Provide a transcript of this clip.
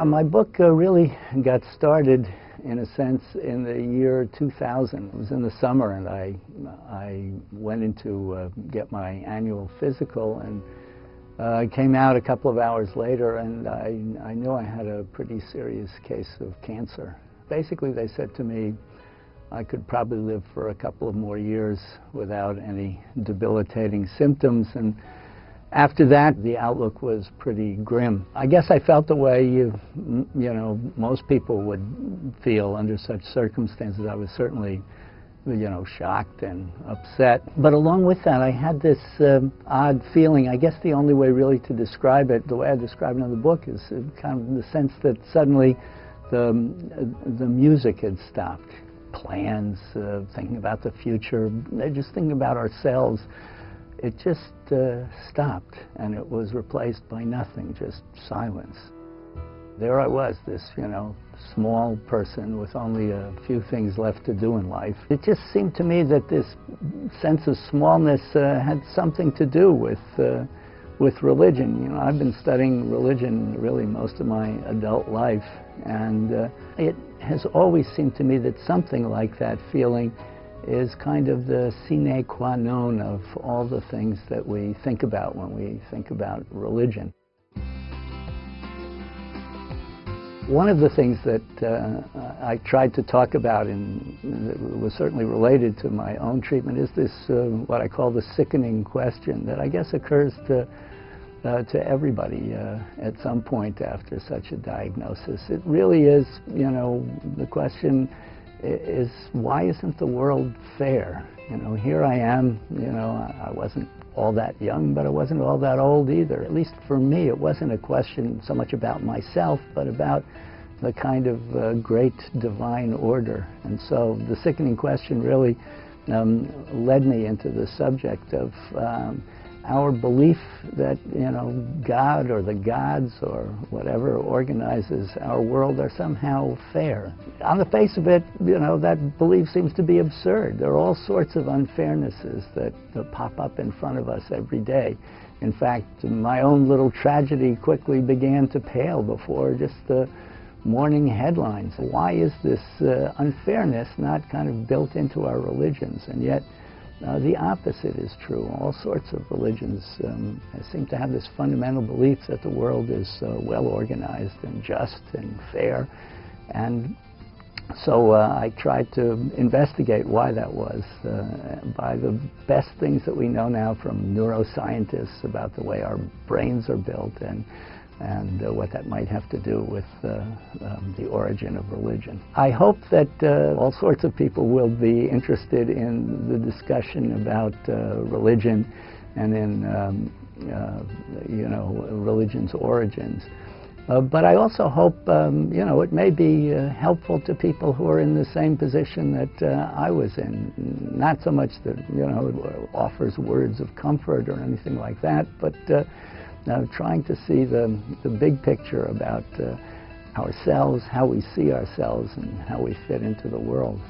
My book really got started, in a sense, in the year 2000. It was in the summer, and I went in to get my annual physical, and I came out a couple of hours later, and I knew I had a pretty serious case of cancer. Basically, they said to me I could probably live for a couple of more years without any debilitating symptoms, and after that, the outlook was pretty grim. I guess I felt the way you know, most people would feel under such circumstances. I was certainly, shocked and upset. But along with that, I had this odd feeling. I guess the only way really to describe it, the way I describe it in the book, is kind of in the sense that suddenly the music had stopped. Plans, thinking about the future, just thinking about ourselves. It just stopped, and it was replaced by nothing, just silence. There I was, this, small person with only a few things left to do in life. It just seemed to me that this sense of smallness had something to do with religion. I've been studying religion really most of my adult life, and it has always seemed to me that something like that feeling is kind of the sine qua non of all the things that we think about when we think about religion. One of the things that I tried to talk about, and that was certainly related to my own treatment, is this, what I call the sickening question that I guess occurs to everybody at some point after such a diagnosis. It really is, the question is, why isn't the world fair? Here I am, I wasn't all that young, but I wasn't all that old either. At least for me, it wasn't a question so much about myself, but about the kind of great divine order. And so the sickening question really led me into the subject of our belief that, God or the gods or whatever organizes our world are somehow fair. On the face of it, that belief seems to be absurd. There are all sorts of unfairnesses that pop up in front of us every day. In fact, my own little tragedy quickly began to pale before just the morning headlines. Why is this unfairness not kind of built into our religions? And yet, the opposite is true. All sorts of religions seem to have this fundamental belief that the world is well organized and just and fair. And so I tried to investigate why that was by the best things that we know now from neuroscientists about the way our brains are built and what that might have to do with the origin of religion. I hope that all sorts of people will be interested in the discussion about religion and in religion's origins. But I also hope, it may be helpful to people who are in the same position that I was in. Not so much that, it offers words of comfort or anything like that, but trying to see the big picture about ourselves, how we see ourselves, and how we fit into the world.